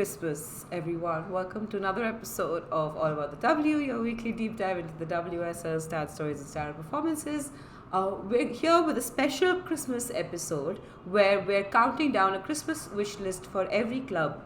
Christmas, everyone. Welcome to another episode of All About the W, your weekly deep dive into the WSL stat stories and star performances. We're here with a special Christmas episode where we're counting down a Christmas wish list for every club,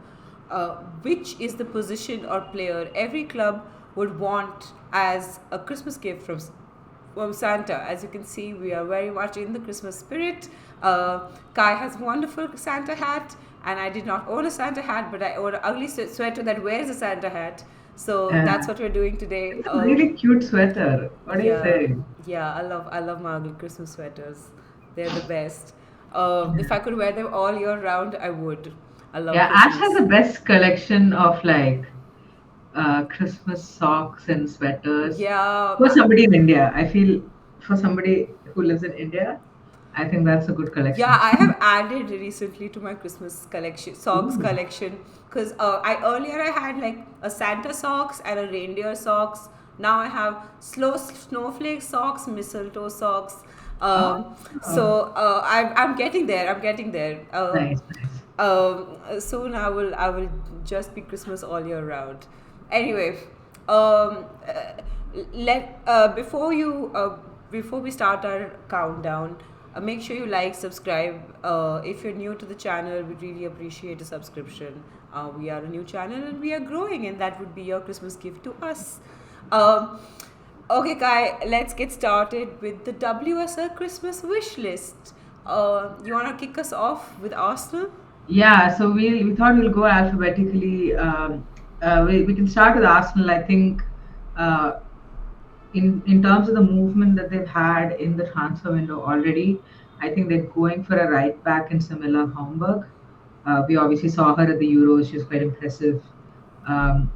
which is the position or player every club would want as a Christmas gift from Santa. As you can see, we are very much in the Christmas spirit. Kai has a wonderful Santa hat, and I did not own a Santa hat, but I own an ugly sweater that wears a Santa hat. So that's Yeah, what we're doing today. it's a really cute sweater. What do you Yeah, say? yeah, I love my ugly Christmas sweaters. They're the best. If I could wear them all year round, I would. I love Yeah, Ash has Christmas. the best collection of Christmas socks and sweaters. Yeah, For somebody in India, I feel for somebody who lives in India, I think that's a good yeah, collection. I have added recently to my Christmas collection, socks Ooh. collection, because I earlier I had like a Santa socks and a reindeer socks. Now I have snowflake socks, mistletoe socks. Oh, I'm getting there. I'm getting there. nice, nice. Soon I will just be Christmas all year round. Anyway, um, uh, let before we start our countdown, make sure you like, subscribe. If you're new to the channel, we really appreciate a subscription. We are a new channel and we are growing, and that would be your Christmas gift to us. Um, okay, Kai, let's get started with the WSL Christmas wish list. You want to kick us off with Arsenal? Yeah, so we thought we'll go alphabetically. We can start with Arsenal. I think uh, in terms of the movement that they've had in the transfer window already, I think they're going for a right back in Camilla Homburg. We obviously saw her at the Euros; she was quite impressive. Um,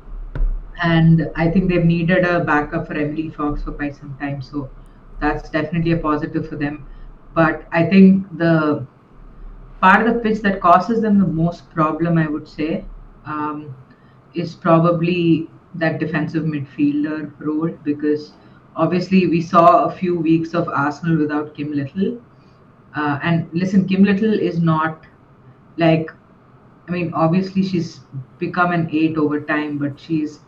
and I think they've needed a backup for Emily Fox for quite some time, so that's definitely a positive for them. But I think the part of the pitch that causes them the most problem, I would say, um, is probably that defensive midfielder role because obviously we saw a few weeks of Arsenal without Kim Little. And listen, Kim Little is not like, I mean, obviously she's become an eight over time, but she's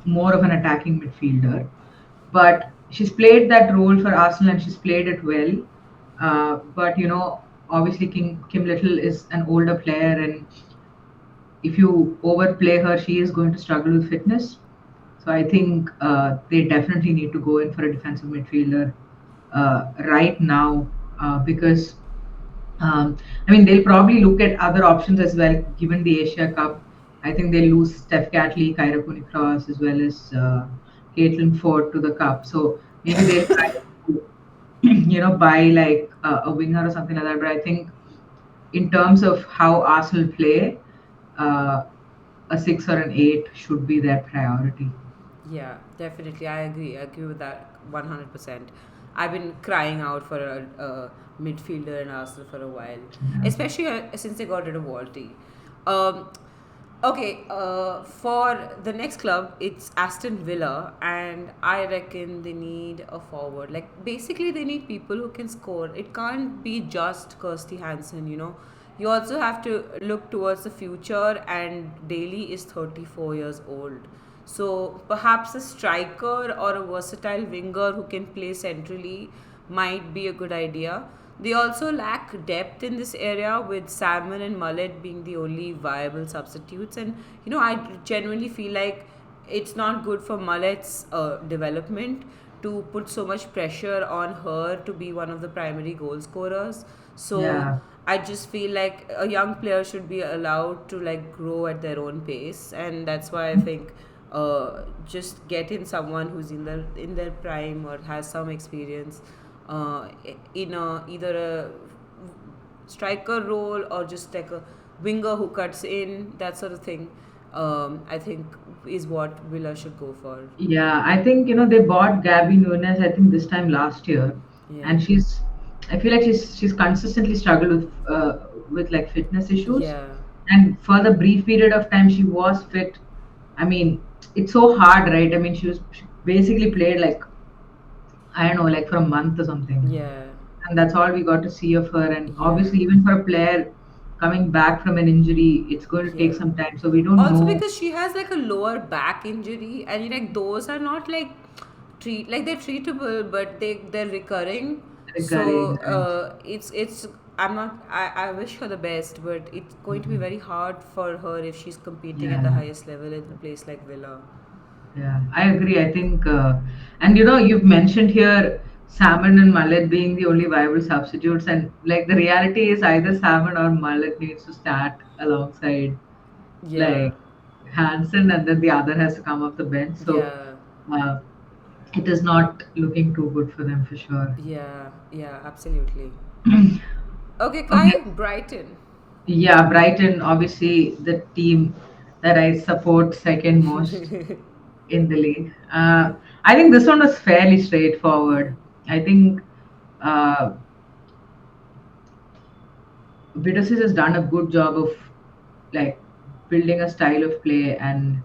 more of an attacking midfielder. But she's played that role for Arsenal and she's played it well. But obviously Kim Little is an older player, and if you overplay her, she is going to struggle with fitness. So I think they definitely need to go in for a defensive midfielder right now because I mean they'll probably look at other options as well. Given the Asia Cup, I think they'll lose Steph Catley, Kyra Cross, as well as Caitlin Ford to the cup. So maybe they'll try to buy like a winger or something like that. But I think in terms of how Arsenal play, uh, a six or an eight should be their priority. Yeah, definitely. I agree. I agree with that 100%. I've been crying out for a midfielder in Arsenal for a while, Yeah. especially since they got rid of Walty. Um, okay, for the next club, it's Aston Villa, and I reckon they need a forward. Like, basically, they need people who can score. It can't be just Kirsty Hansen. You also have to look towards the future, and Daly is 34 years old. So perhaps a striker or a versatile winger who can play centrally might be a good idea. They also lack depth in this area, with Salmon and Mullet being the only viable substitutes. And I genuinely feel like it's not good for Mullet's development to put so much pressure on her to be one of the primary goal scorers. So Yeah. I just feel like a young player should be allowed to like grow at their own pace, and that's why I think just get in someone who's in their prime or has some experience in either a striker role or just like a winger who cuts in, that sort of thing. I think is what Villa should go for. Yeah, I think they bought Gabby Nunes. I think this time last year, Yeah, and I feel like she's consistently struggled with like fitness issues. yeah, And for the brief period of time she was fit, I mean, it's so hard, right? I mean, she basically played like I don't know, like for a month or something, yeah, and that's all we got to see of her. And yeah, obviously, even for a player coming back from an injury, it's going to take Yeah. some time. So we don't Also know because she has like a lower back injury, and like those are not like they're treatable, but they're recurring. So regarding, right? it's I'm not I wish her the best, but it's going to be Mhm. very hard for her if she's competing at the Yeah. highest level in a place like Villa. Yeah, I agree. I think, and you've mentioned here salmon and mullet being the only viable substitutes, and like the reality is either salmon or mullet needs to start alongside Yeah. like Hansen, and then the other has to come off the bench. So Yeah. uh, it is not looking too good for them for sure. Yeah. Yeah. Absolutely. Okay, Okay, Kai, Brighton. yeah, Brighton, obviously the team that I support second most in the league. I think this one was fairly Yeah. straightforward. I think uh, Vitesse has done a good job of like building a style of play and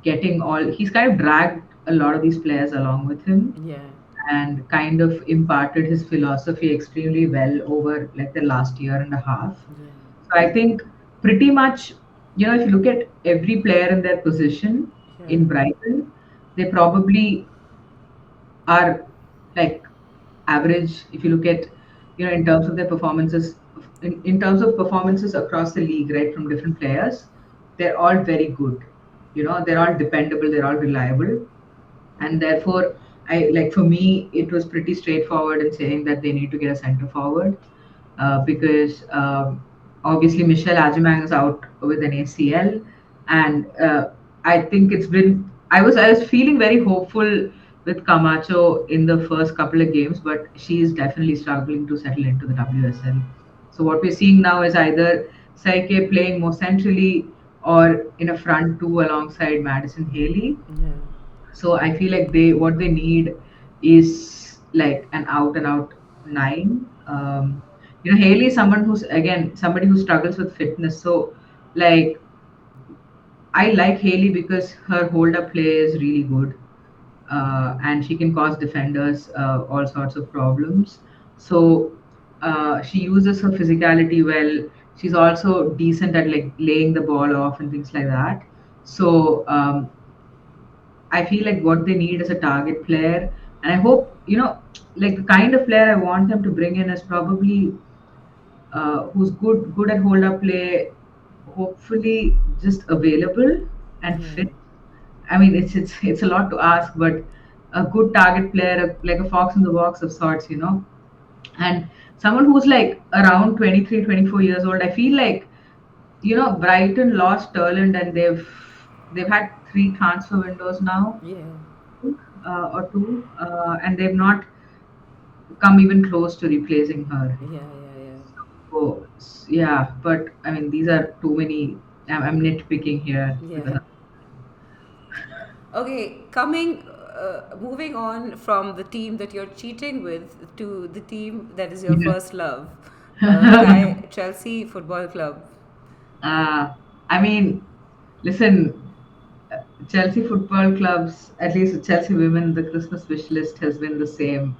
getting all. He's kind of dragged a lot of these players along with him Yeah. and kind of imparted his philosophy extremely well over like the last year and a half. Yeah. So I think pretty much, if you look at every player in their position Yeah. in Brighton, they probably are like average if you look at in terms of their performances in terms of performances across the league, right, from different players. They're all very good. They're all dependable, they're all reliable, and therefore I like for me it was pretty straightforward in saying that they need to get a center forward, because obviously Michel Ajimang is out with an ACL, and I think it's been. I was feeling very hopeful with Camacho in the first couple of games, but she is definitely struggling to settle into the WSL. So what we're seeing now is either Saike playing more centrally or in a front two alongside Madison Haley. Yeah. So I feel like what they need is like an out and out nine. Haley is someone who's again somebody who struggles with fitness. So like I like Haley because her hold up play is really good, and she can cause defenders all sorts of problems. So she uses her physicality well. She's also decent at like laying the ball off and things like that. So I feel like what they need is a target player, and I hope like the kind of player I want them to bring in is probably who's good at hold up play, hopefully just available and Yeah. fit. I mean, it's a lot to ask, but a good target player, like a fox in the box of sorts, and someone who's like around 23, 24 years old. I feel like Brighton lost Turland, and they've had three transfer windows now, Yeah. or two, and they've not come even close to replacing her. Yeah. Yeah. Yeah. So yeah, but I mean these are too many. I'm nitpicking here. Yeah. Okay, moving on from the team that you're cheating with to the team that is your Yeah. first love, Chelsea Football Club. uh, I mean, listen, Chelsea Football Club's, at least Chelsea Women, the Christmas wish list has been the same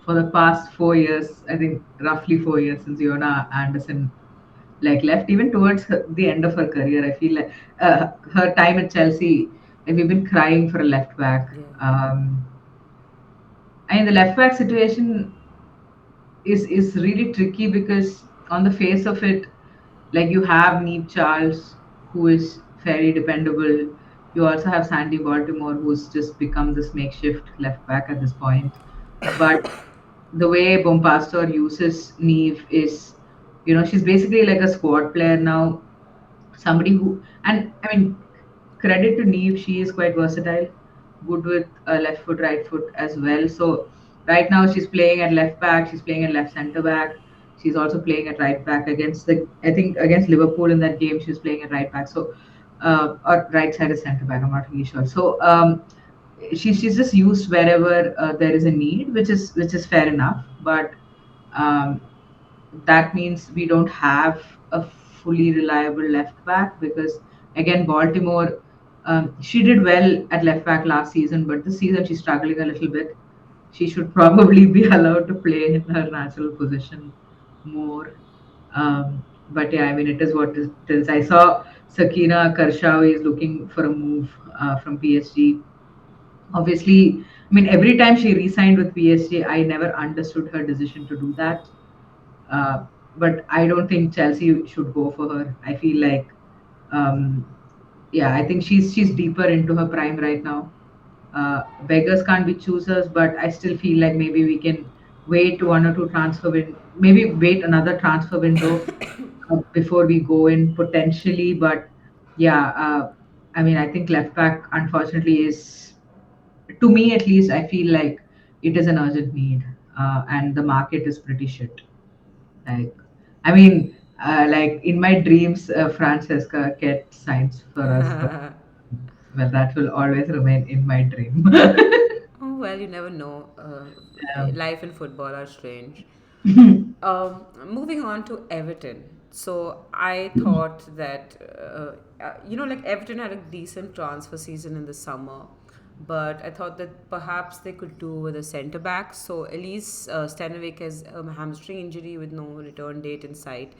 for the past 4 years. I think roughly 4 years since Yona Anderson like left, even towards the end of her career. I feel like her time at Chelsea, like we've been crying for a left back. Yeah. I mean, the left back situation is really tricky because on the face of it, like you have Neve Charles, who is fairly dependable. You also have Sandy Baltimore, who's just become this makeshift left back at this point. But the way Bompastor uses Neve is, she's basically like a squad player now. Somebody who, and I mean, credit to Neve, she is quite versatile, good with left foot, right foot as well. So right now she's playing at left back, she's playing at left centre back, she's also playing at right back against I think against Liverpool in that game she was playing at right back. So or right side of centre back, I'm not really sure. So she's just used wherever there is a need, which is fair enough. But um, that means we don't have a fully reliable left back because again Baltimore, she did well at left back last season, but this season she's struggling a little bit. She should probably be allowed to play in her natural position more. um, but yeah, I mean, it is what it is. I saw Sakina Karshawi is looking for a move from PSG. Obviously, I mean, every time she re-signed with PSG, I never understood her decision to do that. Uh, but I don't think Chelsea should go for her. I feel like, um, yeah, I think she's deeper into her prime right now. Beggars can't be choosers, but I still feel like maybe we can wait one or two maybe wait another transfer window before we go in potentially. But yeah, I mean, I think left back unfortunately is, to me at least, I feel like it is an urgent need, and the market is pretty shit. Like, I mean, like in my dreams, Francesca Kett signs for us, but well, that will always remain in my dream. Oh, well, you never know. Um, Life and football are strange. Moving on to Everton. So I thought that, like Everton had a decent transfer season in the summer, but I thought that perhaps they could do with a centre back. So Elise Stanovic has a hamstring injury with no return date in sight.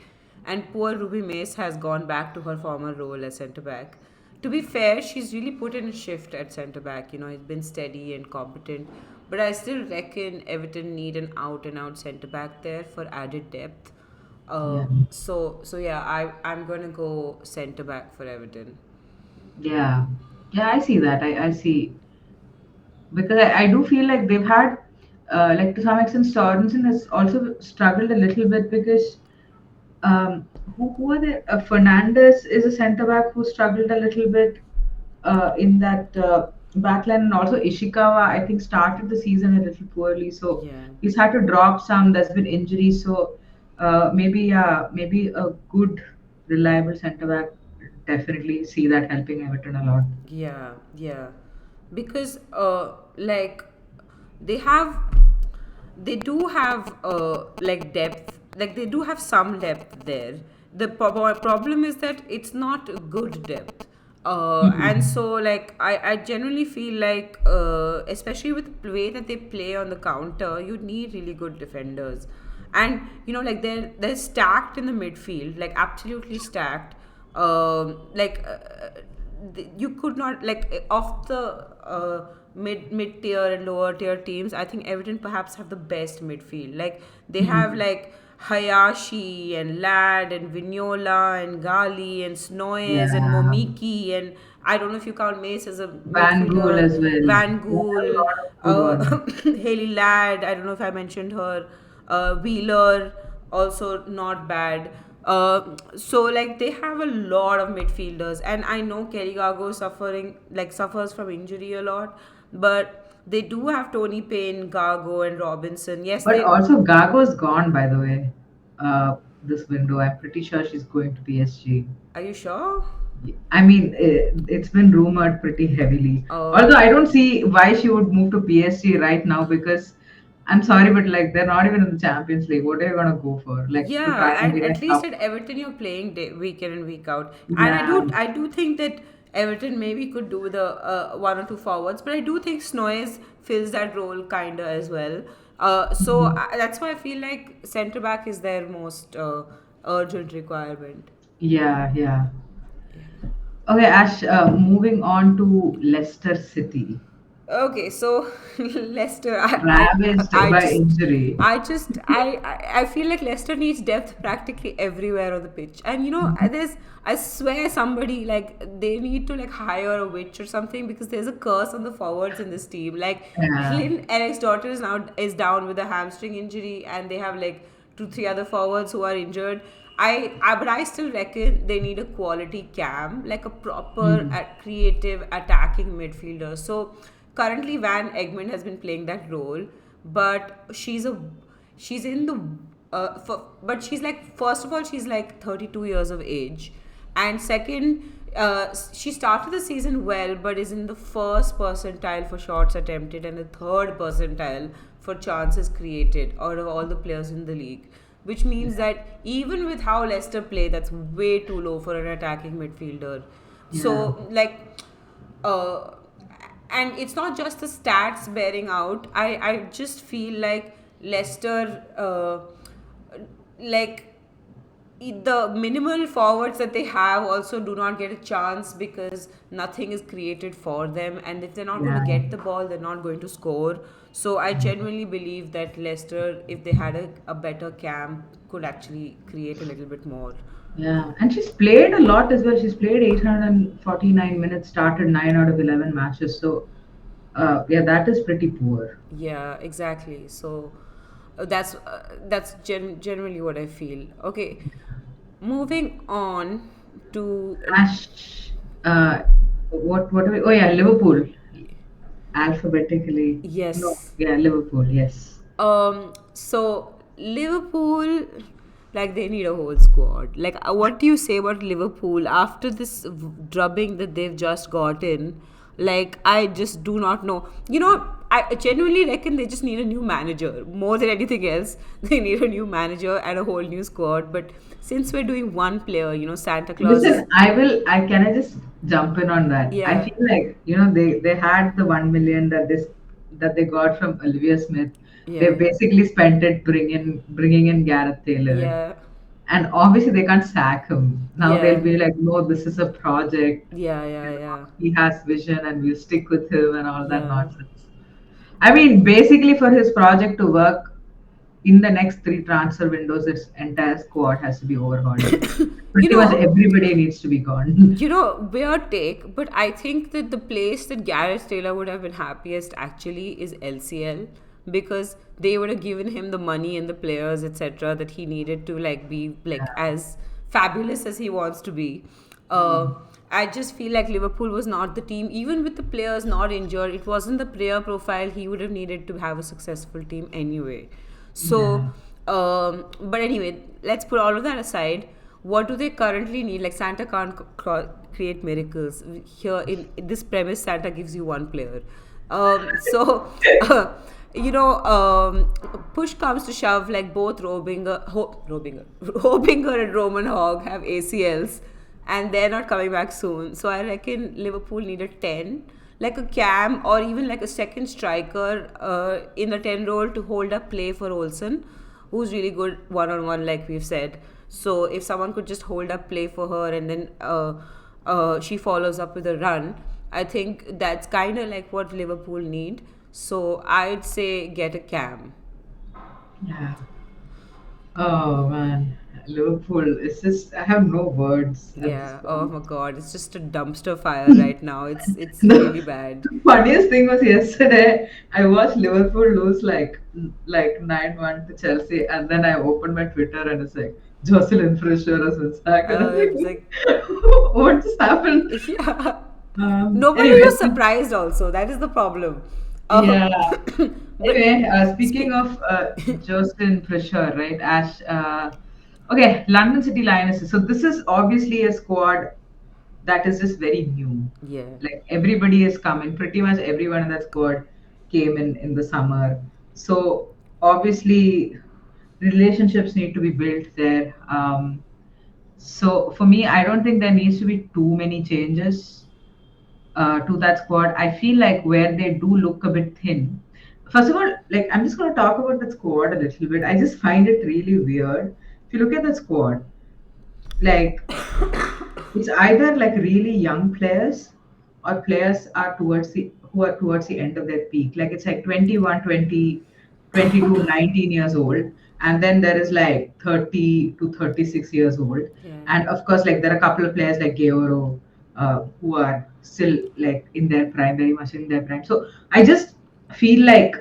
And poor Ruby Mace has gone back to her former role as centre back. To be fair, she's really put in a shift at centre back. It's been steady and competent. But I still reckon Everton need an out and out centre back there for added depth. yeah, So yeah, I'm gonna go centre back for Everton. yeah, yeah. I see that. I see, because I do feel like they've had, like to some extent, Sorensen has also struggled a little bit because who are they? Fernandez is a centre back who struggled a little bit in that back line, and also Ishikawa, I think, started the season a little poorly, so Yeah. he's had to drop some. There's been injuries, so maybe a good, reliable centre back. Definitely see that helping Everton a lot. Yeah, yeah. Because like they have they do have like depth, like they do have some depth there. The problem is that it's not good depth. And Mhm. so like I generally feel like especially with the way that they play on the counter, you need really good defenders. And like they're stacked in the midfield, like absolutely stacked. Like you could not, like, of the mid tier and lower tier teams, I think Everton perhaps have the best midfield. Like they have Mhm. like Hayashi and Lad and Vignola and Gali and Snoyes and Yeah, Momiki, and I don't know if you count Mace as a Van Gool midfielder, as well. Van They have a Gool, lot of good ones. Haley Ladd, I don't know if I mentioned her, Wheeler, also not bad. So like they have a lot of midfielders, and I know Kelly Gargo suffers from injury a lot, but they do have Tony Payne, Gargo, and Robinson. Yes, But they. also, Gago's gone, by the way. This window, I'm pretty sure she's going to PSG. Are you sure? I mean, it's been rumored pretty heavily. Although Oh. I don't see why she would move to PSG right now, because I'm sorry, but like they're not even in the Champions League. What are you gonna go for? Like to try Yeah, and and win a at least cup? at Everton you're playing week in and week out, and I Yeah. do I do think that Everton maybe could do the one or two forwards, but I do think Snoyes fills that role kinda as well. So Mhm. that's why I feel like centre back is their most urgent requirement. Yeah, yeah. Yeah. Okay, Ash. Moving on to Leicester City, Okay, so Leicester, ravaged I by just, injury. I feel like Leicester needs depth practically everywhere on the pitch, and I swear somebody, like, they need to like hire a witch or something, because there's a curse on the forwards in this team. Like Yeah. Clint Eric's daughter is down with a hamstring injury, and they have like two three other forwards who are injured. But I still reckon they need a quality cam, like a proper Mhm. creative attacking midfielder. So currently Van Egmond has been playing that role, but she's in the but she's like, first of all, she's like 32 years of age, and second, she started the season well, but is in the first percentile for shots attempted and the third percentile for chances created out of all the players in the league, which means that even with how Leicester play, that's way too low for an attacking midfielder. Yeah. So like, uh, and it's not just the stats bearing out. I just feel like Leicester, like, the minimal forwards that they have also do not get a chance because nothing is created for them, and if they're not going to Yeah. get the ball, they're not going to score. So I genuinely believe that Leicester, if they had a better camp, could actually create a little bit more. Yeah, and she's played a lot as well. She's played 849 minutes, started 9 out of 11 matches. So, yeah, that is pretty poor. Yeah, exactly. So that's generally what I feel. Okay, moving on to Ash, what are we? Oh, yeah, Liverpool, alphabetically. No, yes. yeah, Liverpool, yes. So Liverpool, like they need a whole squad. Like, what do you say about Liverpool after this drubbing that they've just gotten? Like, I just do not know. I genuinely reckon they just need a new manager more than anything else. They need a new manager and a whole new squad. But since we're doing one player, Santa Claus is, Listen, I can I just jump in on that? I yeah, feel like they had the 1 million that they got from Olivia Smith. They yeah, basically spent it bringing in Gareth Taylor, yeah, and obviously they can't sack him. Now they'll yeah, be like, no, this is a project. yeah, yeah, You know, yeah, he has vision, and we'll stick with him and all that yeah. nonsense. I mean, basically for his project to work in the next three transfer windows, its entire squad has to be overhauled. You Pretty much know, everybody needs to be gone. weird take, but I think that the place that Gareth Taylor would have been happiest actually is LCL, because they would have given him the money and the players, etc., that he needed to like be like Yeah. as fabulous as he wants to be. Uh, Mm. I just feel like Liverpool was not the team, even with the players not injured. It wasn't the player profile he would have needed to have a successful team anyway. Yeah. So, but anyway, let's put all of that aside. What do they currently need? Like, Santa can't create miracles. Here in this premise, Santa gives you one player. So, you know, push comes to shove, like both Robinger and Roman Hogg have ACLs, and they're not coming back soon. So I reckon Liverpool needed 10, like a cam or even like a second striker in the 10 role to hold up play for Olsen, who's really good one on one, like we've said. So if someone could just hold up play for her, and then she follows up with a run, I think that's kind of like what Liverpool need. So I'd say get a cam. Yeah. Oh man, Liverpool. It's just I have no words at this Yeah. Oh point. my God, it's just a dumpster fire right now. It's really The, bad. the funniest thing was yesterday. I watched Liverpool lose like 9-1 to Chelsea, and then I opened my Twitter and it's like Jocelyn Fisher has been sacked, and I'm I was like, like, what just happened? yeah. Nobody Anyway, was surprised. Also, that is the problem. Uh, yeah. but Anyway, speaking speak. of Justin Prisher, right? Ash. Okay, London City Lionesses. So this is obviously a squad that is just very new. Yeah. Like everybody has come in. Pretty much everyone in that squad came in the summer. So obviously relationships need to be built there. So for me, I don't think there needs to be too many changes to that squad. I feel like where they do look a bit thin. First of all, like I'm just going to talk about the squad a little bit. I just find it really weird. If you look at the squad, like it's either like really young players or players are towards the who are towards the end of their peak. Like it's like 21, 20, 22, 19 years old. And then there is like 30 to 36 years old. Yeah. And of course, like there are a couple of players like Georo who are still like in their prime, very much in their prime. So I just feel like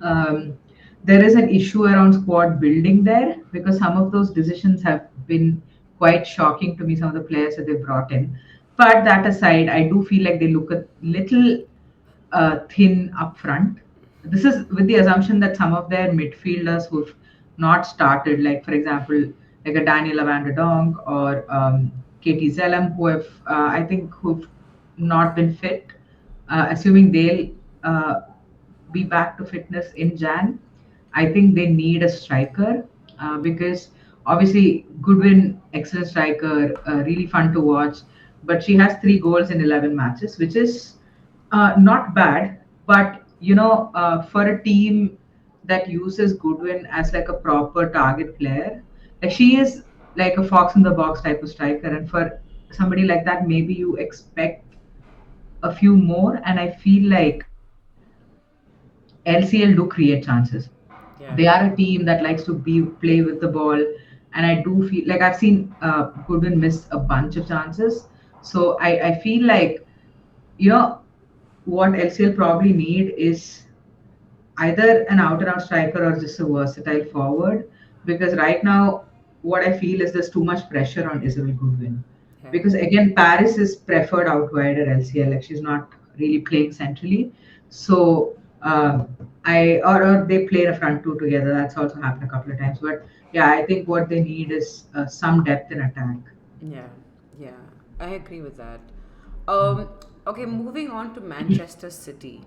um, there is an issue around squad building there because some of those decisions have been quite shocking to me, some of the players that they brought in. But that aside, I do feel like they look a little thin up front. This is with the assumption that some of their midfielders who've not started, like for example, like a Daniel Van Donk or Katie Zellem, who have I think who've not been fit, assuming they'll be back to fitness in Jan. I think they need a striker because obviously Goodwin, excellent striker, really fun to watch. But she has 3 goals in 11 matches, which is not bad. But for a team that uses Goodwin as like a proper target player, like she is like a fox in the box type of striker. And for somebody like that, maybe you expect a few more. And I feel like LCL do create chances. Yeah. They are a team that likes to be play with the ball, and I do feel like I've seen Goodwin miss a bunch of chances. So I feel like, you know, what LCL probably need is either an out and out striker or just a versatile forward. Because right now, what I feel is there's too much pressure on Isabel Goodwin. Yeah. Because again, Paris is preferred out wide at LCL, like she's not really playing centrally. So or they play in a front two together. That's also happened a couple of times. But yeah, I think what they need is some depth in attack. Yeah, yeah, I agree with that. Um, okay, moving on to Manchester City.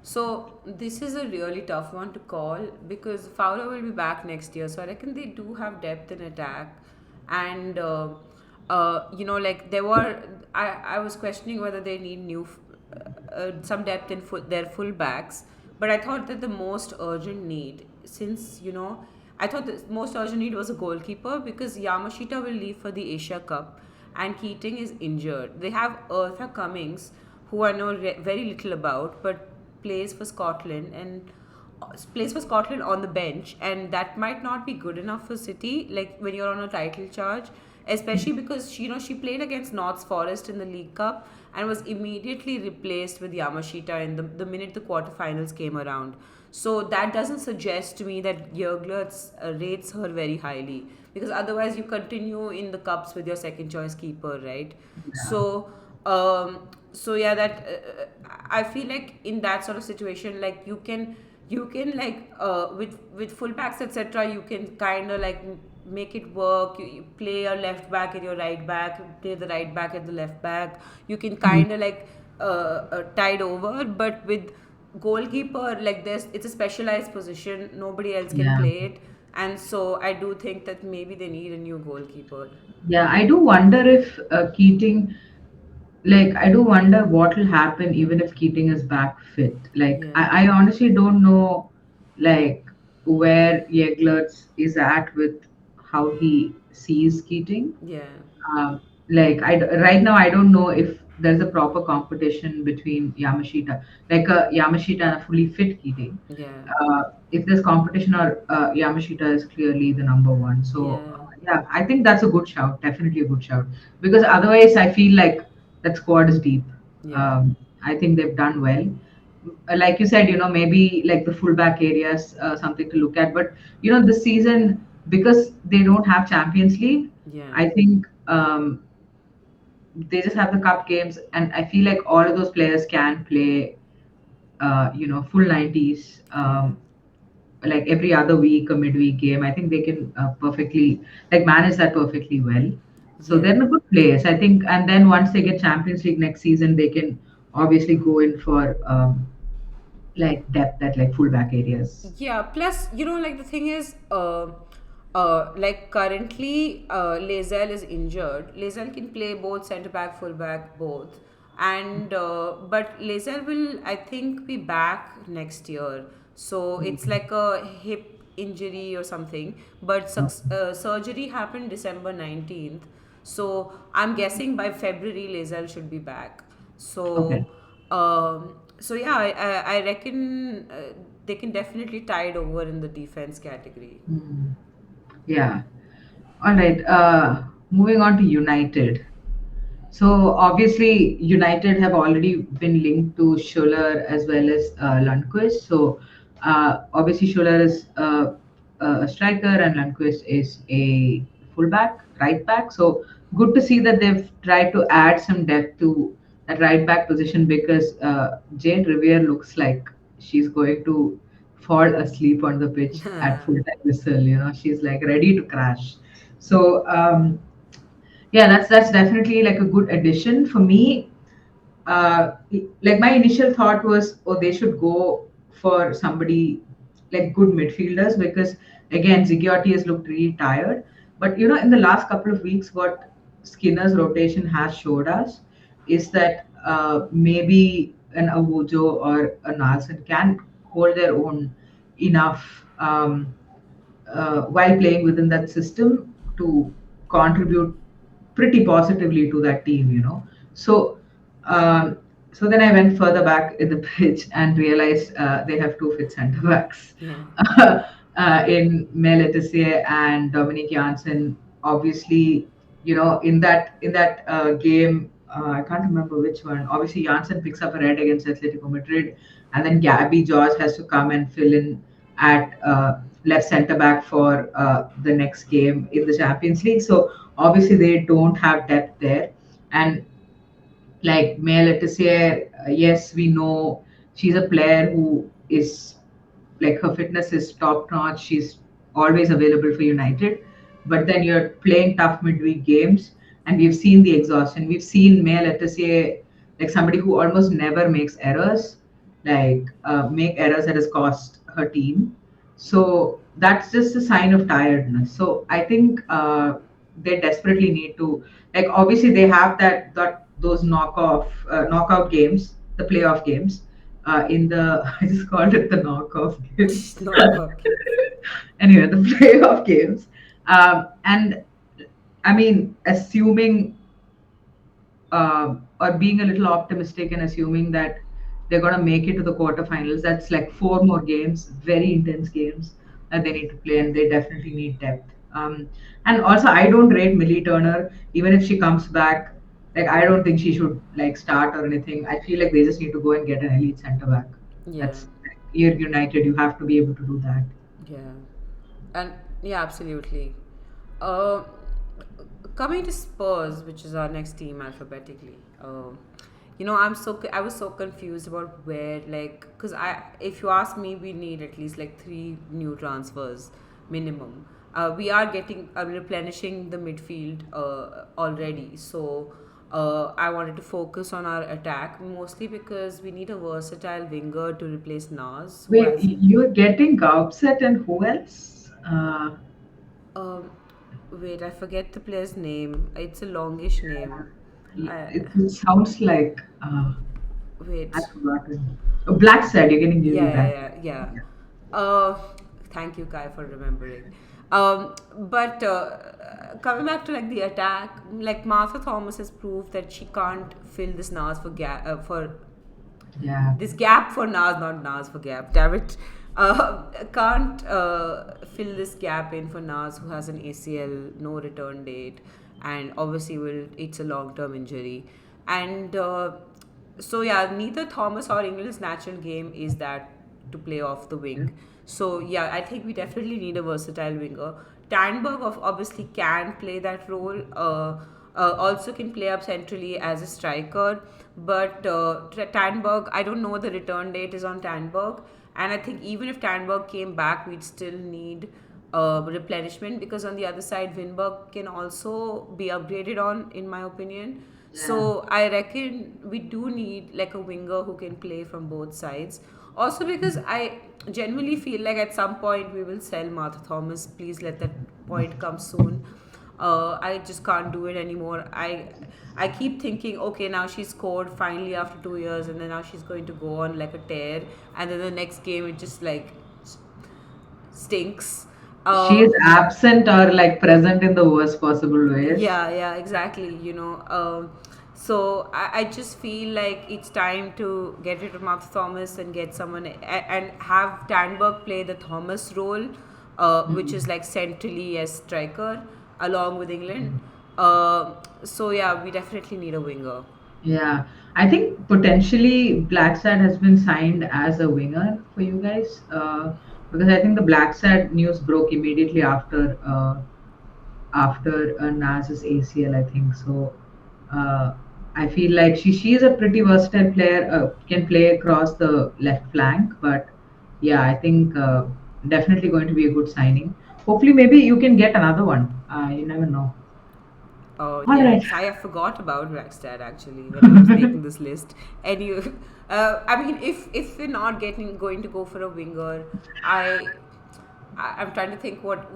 So this is a really tough one to call because Fowler will be back next year. So I reckon they do have depth in attack, and like I was questioning whether they need some depth in their fullbacks, but I thought that the most urgent need, since I thought the most urgent need was a goalkeeper because Yamashita will leave for the Asia Cup and Keating is injured. They have Eartha Cummings, who I know very little about, but plays for Scotland and plays for Scotland on the bench, and that might not be good enough for City. Like when you're on a title charge, especially because she played against Notts Forest in the League Cup and was immediately replaced with Yamashita in the minute the quarterfinals came around. So that doesn't suggest to me that Jurglertz rates her very highly, because otherwise you continue in the cups with your second choice keeper, right? Yeah. So so yeah, that I feel like in that sort of situation, like you can like with fullbacks etc. You can kind of like make it work. You play your left back and your right back, play the right back and the left back. You can kind of like tide over, but with goalkeeper, like this, it's a specialized position, nobody else can Yeah. play it, and so I do think that maybe they need a new goalkeeper. Yeah, I do wonder if Keating, like, I do wonder what will happen even if Keating is back fit. Like, Yeah, I honestly don't know, like, where Jeglerts is at with how he sees Keating. yeah, Like right now, I don't know if there's a proper competition between Yamashita, like a Yamashita and a fully fit Keating. yeah, If there's competition, or Yamashita is clearly the number one. So yeah, yeah, I think that's a good shout, definitely a good shout. Because otherwise, I feel like that squad is deep. yeah, Um, I think they've done well. Like you said, maybe like the fullback areas, something to look at. But this season, because they don't have Champions League, yeah, I think they just have the cup games, and I feel like all of those players can play, full 90s, yeah, like every other week, a midweek game. I think they can perfectly like manage that perfectly well. So yeah. they're in a good place, I think. And then once they get Champions League next season, they can obviously go in for like depth at like fullback areas. Yeah, plus, like the thing is, like currently, Lazel is injured. Lazel can play both centre back, full back, both. And but Lazel will, I think, be back next year. So it's Okay. like a hip injury or something. But surgery happened December 19th. So I'm guessing by February, Lazel should be back. Okay. So so yeah, I reckon they can definitely tide over in the defense category. Hmm. Yeah. All right. Moving on to United. So obviously, United have already been linked to Scholler as well as Lundqvist. So obviously, Scholler is a striker and Lundqvist is a fullback, right back. So good to see that they've tried to add some depth to that right back position, because Jane Riviere looks like she's going to fall asleep on the pitch at full time whistle. She's like ready to crash. So yeah, that's definitely like a good addition for me. Like my initial thought was, oh, they should go for somebody like good midfielders, because again, Zigiotti has looked really tired. But in the last couple of weeks, what Skinner's rotation has showed us is that maybe an Awujo or a Nalson can hold their own enough while playing within that system to contribute pretty positively to that team, you know. So, um, so then I went further back in the pitch and realized they have two fit centre backs Yeah. in Mel Etissier and Dominic Janssen. Obviously, you know, in that game, I can't remember which one. Obviously, Janssen picks up a red against Atletico Madrid, and then Gabby George has to come and fill in at left centre back for the next game in the Champions League. So obviously they don't have depth there, and like Mel Letizier, yes, we know she's a player who is like her fitness is top notch. She's always available for United, but then you're playing tough midweek games, and we've seen the exhaustion. We've seen Mel Letizier, like somebody who almost never makes errors, like make errors that has cost her team. So that's just a sign of tiredness. So I think they desperately need to, like, obviously they have that those knockout games, the playoff games. In the I just called it the knockoff games. Not okay. Anyway, the playoff games, and I mean, assuming or being a little optimistic and assuming that they're going to make it to the quarterfinals. That's like four more games, very intense games that they need to play, and they definitely need depth. And also, I don't rate Millie Turner, even if she comes back. Like, I don't think she should like start or anything. I feel like they just need to go and get an elite centre back. Yeah. That's you're United. You have to be able to do that. Yeah. And yeah, absolutely. Uh, Coming to Spurs, which is our next team alphabetically. I was so confused about where, like, because if you ask me, we need at least like three new transfers minimum. We are getting replenishing the midfield already, so I wanted to focus on our attack mostly because we need a versatile winger to replace Nas, who Wait, has you're getting upset, and who else? um, wait, I forget the player's name. It's a longish name. I It sounds like I've wait. forgotten. Oh, Black Sad, you're getting really Yeah, yeah, bad. yeah, yeah. Yeah. Uh, Thank you, Kai, for remembering. But coming back to like the attack, like Martha Thomas has proved that she can't fill this Nas for Yeah. this gap for Nas, not Nas for gap. Damn it. Can't fill this gap in for Nas, who has an ACL, no return date, and obviously will it's a long term injury. And so yeah, neither Thomas or England's natural game is that to play off the wing. So yeah, I think we definitely need a versatile winger. Tandberg obviously can play that role. Also can play up centrally as a striker, but Tandberg, I don't know the return date is on Tandberg, and I think even if Tandberg came back, we'd still need replenishment because on the other side, Winberg can also be upgraded on, in my opinion. Yeah. So I reckon we do need like a winger who can play from both sides. Also because I genuinely feel like at some point we will sell Martha Thomas. Please let that point come soon. I just can't do it anymore. I keep thinking, okay, now she's scored finally after 2 years, and then now she's going to go on like a tear, and then the next game it just like stinks. She Uh, is absent or like present in the worst possible ways. Yeah, yeah, exactly. So I just feel like it's time to get rid of Martha Thomas and get someone and have Tandberg play the Thomas role, which is like centrally as striker along with England. So yeah, we definitely need a winger. Yeah. I think potentially Black Sad has been signed as a winger for you guys. Because I think the Black Sad news broke immediately after Naz's ACL, I think. So I feel like she is a pretty versatile player, can play across the left flank. But yeah, I think definitely going to be a good signing. Hopefully, maybe you can get another one. You never know. Oh All right. yes, I forgot about Rackstad actually when I was making this list. And you, I mean, if we're not getting going to go for a winger, I'm trying to think what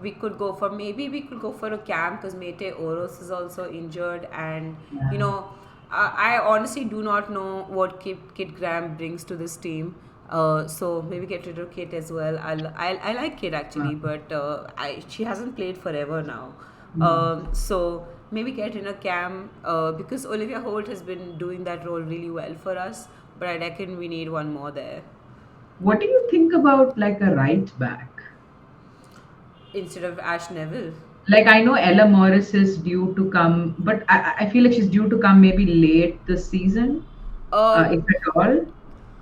we could go for. Maybe we could go for a cam because Mete Oros is also injured, and you Yeah. know, I honestly do not know what Kit Graham brings to this team. So maybe get rid of Kit as well. I like Kit Uh, actually, but she hasn't played forever now. Yes. So maybe get in a cam because Olivia Holt has been doing that role really well for us, but I reckon we need one more there What do you think about like a right back? instead of Ash Neville. Like I know Ella Morris is due to come, but I feel like she's due to come maybe late this season, Um, if at all.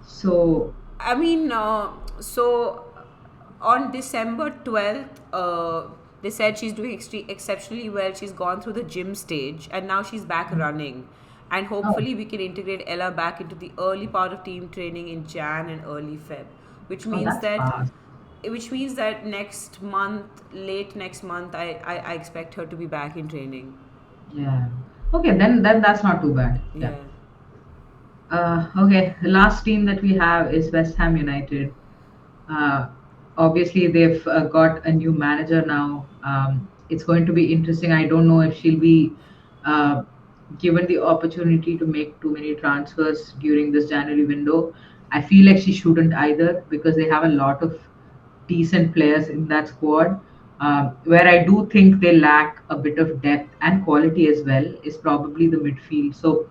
So I mean, so on December 12th, they said she's doing exceptionally well. She's gone through the gym stage and now she's back running. And oh, hopefully, we can integrate Ella back into the early part of team training in Jan and early Feb, which oh, means that's that fast. next month, late next month, I expect her to be back in training. Yeah. Okay, then that's not too bad. Yeah. Yeah. Okay, the last team that we have is West Ham United. Uh, Obviously, they've got a new manager now. It's going to be interesting. I don't know if she'll be uh, given the opportunity to make too many transfers during this January window. I feel like she shouldn't either because they have a lot of decent players in that squad. Where I do think they lack a bit of depth and quality as well is probably the midfield. So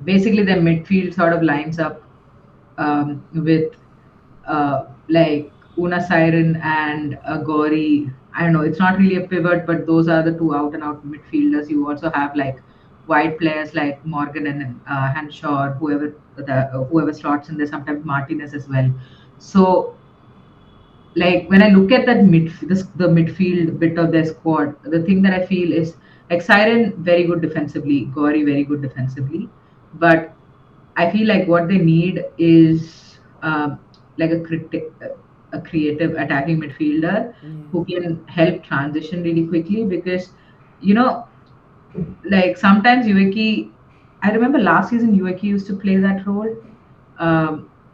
basically, their midfield sort of lines up with like Una Siren and Gori. I don't know, it's not really a pivot, but those are the two out and out midfielders. You also have like wide players like Morgan and Henshaw, whoever slots in there, sometimes Martinez as well. So like when I look at the midfield bit of their squad, the thing that I feel is like Siren very good defensively, Gori very good defensively, but I feel like what they need is like a creative attacking midfielder Yeah. who can help transition really quickly because you know like sometimes Ueki, I remember last season Ueki used to play that role,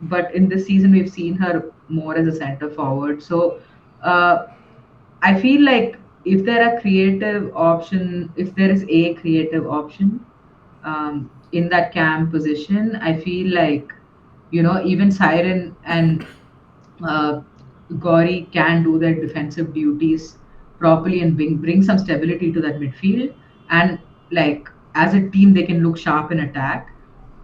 but in this season we've seen her more as a center forward. So uh, I feel like if there is a creative option in that cam position, I feel like even Siren and uh, Gauri can do their defensive duties properly and bring some stability to that midfield. And like as a team, they can look sharp in attack.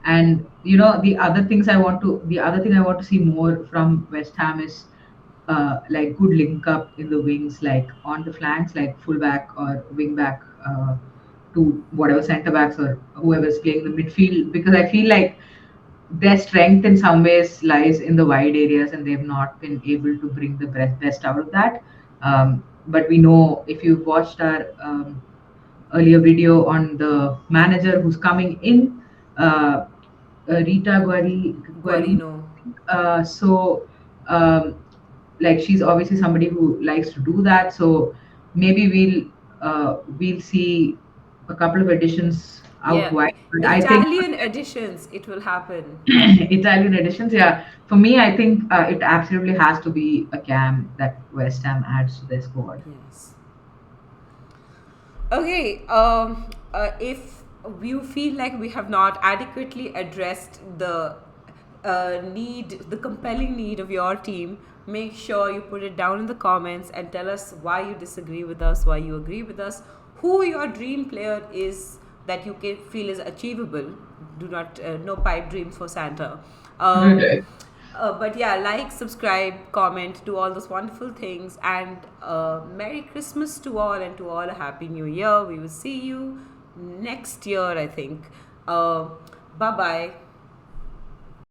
And the other thing I want to see more from West Ham is like good link up in the wings, like on the flanks, like fullback or wing back to whatever center backs or whoever's playing the midfield. Because I feel like their strength in some ways lies in the wide areas and they've not been able to bring the best out of that. But we know if you've watched our earlier video on the manager who's coming in, uh, Rita Guari. Guarino. So, um, like she's obviously somebody who likes to do that. So maybe we'll see a couple of additions out Yeah. wide. But I think Italian editions, it will happen. Italian editions, yeah. For me, I think it absolutely has to be a cam that West Ham adds to their squad. Yes. Okay, if you feel like we have not adequately addressed the compelling need of your team, make sure you put it down in the comments and tell us why you disagree with us, why you agree with us, who your dream player is that you can feel is achievable. Do not, no pipe dreams for Santa. Um, but yeah, like, subscribe, comment, do all those wonderful things, and Merry Christmas to all, and to all a Happy New Year. We will see you next year, I think. Bye bye.